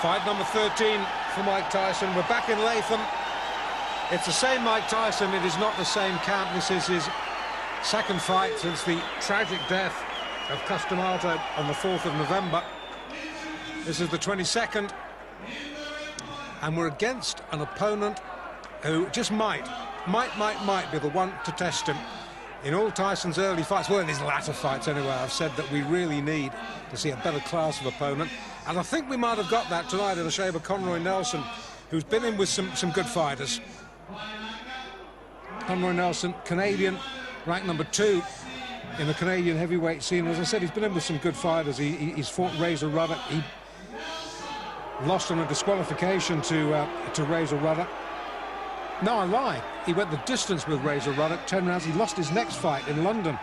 Fight number 13 for Mike Tyson. We're back in Latham. It's the same Mike Tyson. It is not the same camp. This is his second fight since the tragic death of Customato on the 4th of November. This is the 22nd. And we're against an opponent who just might be the one to test him. In all Tyson's early fights, well, in his latter fights anyway, I've said that we really need to see a better class of opponent. And I think we might have got that tonight in the shape of Conroy Nelson, who's been in with some good fighters. Conroy Nelson, Canadian, ranked number 2 in the Canadian heavyweight scene. As I said, he's been in with some good fighters. He's fought Razor Ruddock. He lost on a disqualification to Razor Ruddock. No, I lie. He went the distance with Razor Ruddock, 10 rounds. He lost his next fight in London.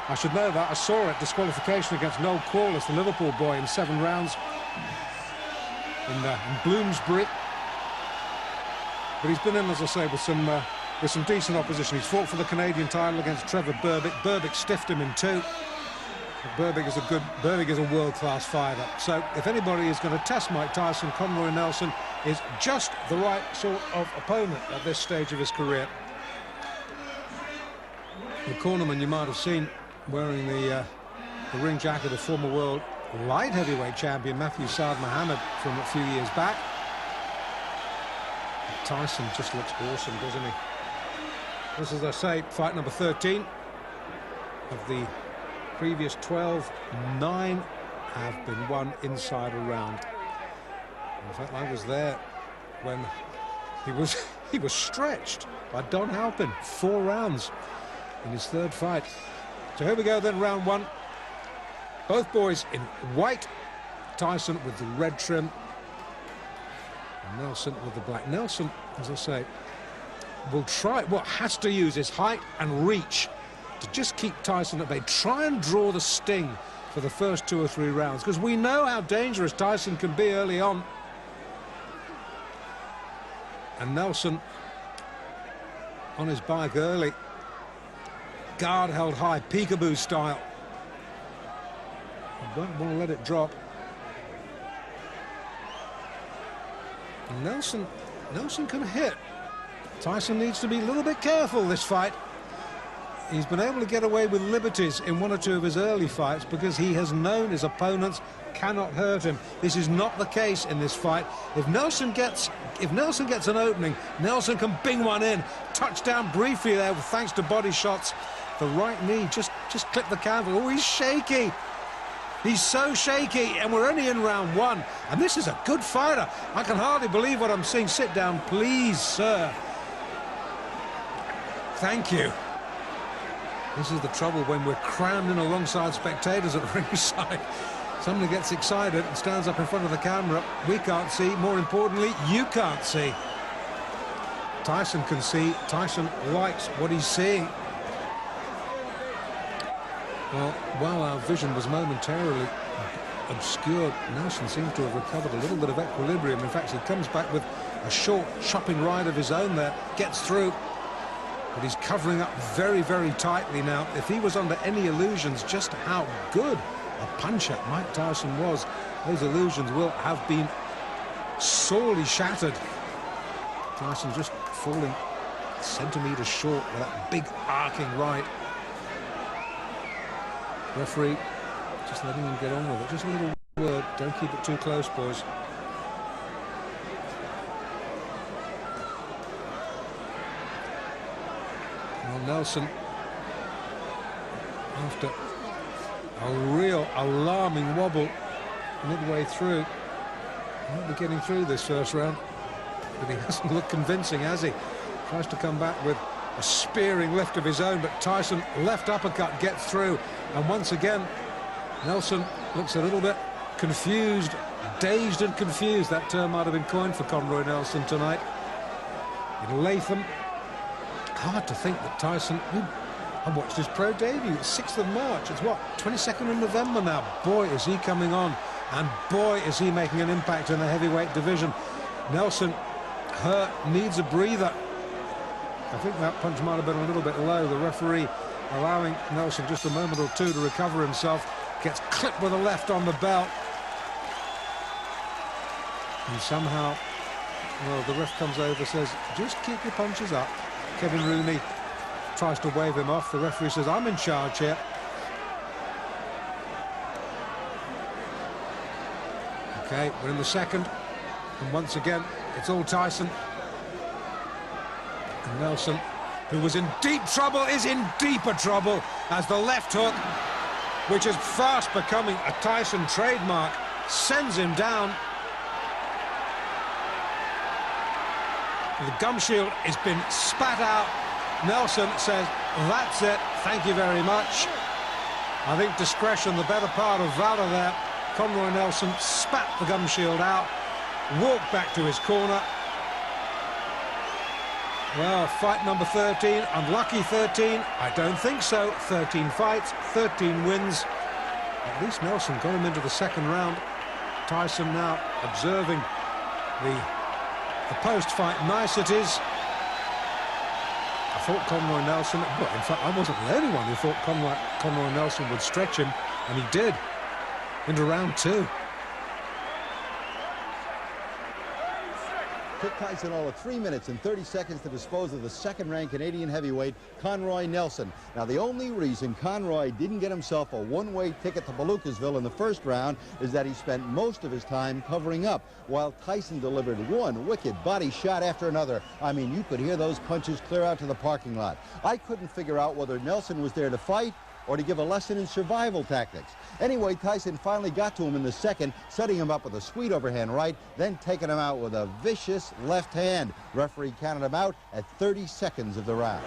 I should know that. I saw it. Disqualification against Noel Corliss, the Liverpool boy, in 7 rounds in Bloomsbury. But he's been in, as I say, with some decent opposition. He's fought for the Canadian title against Trevor Berbick. Berbick stiffed him in 2. Berbick is a world-class fighter. So if anybody is going to test Mike Tyson, Conroy Nelson is just the right sort of opponent at this stage of his career. The cornerman you might have seen wearing the ring jacket of former world light heavyweight champion Matthew Saad Mohammed from a few years back. Tyson just looks awesome, doesn't he? This is, as I say, fight number 13 of the previous 12. 9 have been won inside a round. In fact, I was there when he was stretched by Don Halpin. 4 rounds in his 3rd fight. So here we go then, round 1. Both boys in white. Tyson with the red trim, and Nelson with the black. Nelson, as I say, will try, has to use his height and reach to just keep Tyson at bay. Try and draw the sting for the first 2 or 3 rounds, because we know how dangerous Tyson can be early on. And Nelson on his bike early. Guard held high, peekaboo style. Don't want to let it drop. And Nelson can hit. Tyson needs to be a little bit careful this fight. He's been able to get away with liberties in 1 or 2 of his early fights because he has known his opponents cannot hurt him. This is not the case in this fight. If Nelson gets an opening, Nelson can bing one in. Touchdown briefly there, thanks to body shots. The right knee just clipped the canvas. Oh, he's shaky. He's so shaky, and we're only in round 1. And this is a good fighter. I can hardly believe what I'm seeing. Sit down, please, sir. Thank you. This is the trouble when we're crammed in alongside spectators at ringside. Somebody gets excited and stands up in front of the camera. We can't see. More importantly, you can't see. Tyson can see. Tyson likes what he's seeing. Well, while our vision was momentarily obscured, Nelson seems to have recovered a little bit of equilibrium. In fact, he comes back with a short chopping right of his own there, gets through. But he's covering up very, very tightly now. If he was under any illusions just how good a puncher Mike Tyson was, those illusions will have been sorely shattered. Tyson just falling centimetres short with that big arcing right. Referee just letting him get on with it. Just a little word, don't keep it too close, boys. Well, Nelson, after a real alarming wobble midway through, might be getting through this first round, but he hasn't looked convincing, has he? Tries to come back with a spearing lift of his own, but Tyson left uppercut gets through, and once again Nelson looks a little bit confused, dazed and confused. That term might have been coined for Conroy Nelson tonight in Latham. Hard to think that Tyson, I watched his pro debut, 6th of March, it's what, 22nd of November now. Boy, is he coming on, and boy, is he making an impact in the heavyweight division. Nelson hurt, needs a breather. I think that punch might have been a little bit low. The referee allowing Nelson just a moment or 2 to recover himself. Gets clipped with a left on the belt. And somehow, well, the ref comes over, says, just keep your punches up. Kevin Rooney tries to wave him off. The referee says, I'm in charge here. Okay, we're in the second. And once again, it's all Tyson. And Nelson, who was in deep trouble, is in deeper trouble as the left hook, which is fast becoming a Tyson trademark, sends him down. The gum shield has been spat out. Nelson says, that's it, thank you very much. I think discretion, the better part of valor there. Conroy Nelson spat the gum shield out, walked back to his corner. Well, fight number 13, unlucky 13, I don't think so. 13 fights, 13 wins. At least Nelson got him into the second round. Tyson now observing the post-fight niceties. I thought Conroy Nelson, well, in fact, I wasn't the only one who thought Conroy Nelson would stretch him, and he did, into round 2. Took Tyson all of 3 minutes and 30 seconds to dispose of the second-ranked Canadian heavyweight, Conroy Nelson. Now, the only reason Conroy didn't get himself a one-way ticket to Palookasville in the first round is that he spent most of his time covering up, while Tyson delivered one wicked body shot after another. I mean, you could hear those punches clear out to the parking lot. I couldn't figure out whether Nelson was there to fight or to give a lesson in survival tactics. Anyway, Tyson finally got to him in the second, setting him up with a sweet overhand right, then taking him out with a vicious left hand. Referee counted him out at 30 seconds of the round.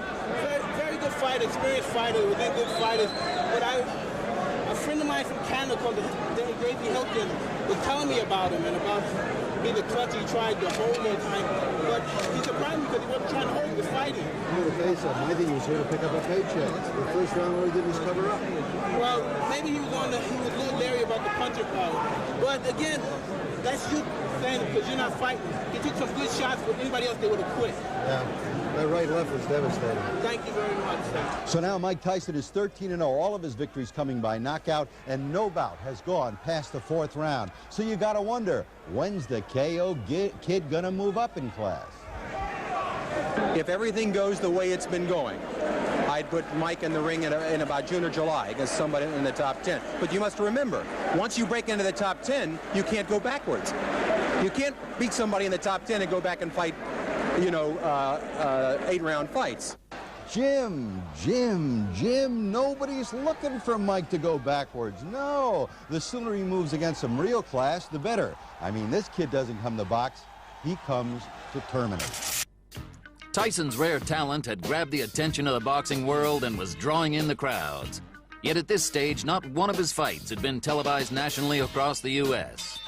Very good fighter, experienced fighter, within good fighters. But a friend of mine from Canada called Davey Hilton was telling me about him and about being the clutch he tried the whole time. But he surprised me because he wasn't trying to hold, he was fighting. Okay, so I think he was here to pick up a paycheck. The first round, all he did was cover up. Well, maybe he was a little leery about the puncher power. But again, that's you saying because you're not fighting. He took some good shots, but anybody else, they would have quit. Yeah, that right left was devastating. Thank you very much, sir. So now Mike Tyson is 13-0, all of his victories coming by knockout, and no bout has gone past the 4th round. So you gotta wonder, when's the KO kid gonna move up in class? If everything goes the way it's been going, I'd put Mike in the ring in about June or July against somebody in the top 10. But you must remember, once you break into the top 10, you can't go backwards. You can't beat somebody in the top 10 and go back and fight, you know, 8-round fights. Jim, nobody's looking for Mike to go backwards. No, the sooner he moves against some real class, the better. I mean, this kid doesn't come to box, he comes to terminate. Tyson's rare talent had grabbed the attention of the boxing world and was drawing in the crowds. Yet at this stage, not one of his fights had been televised nationally across the U.S.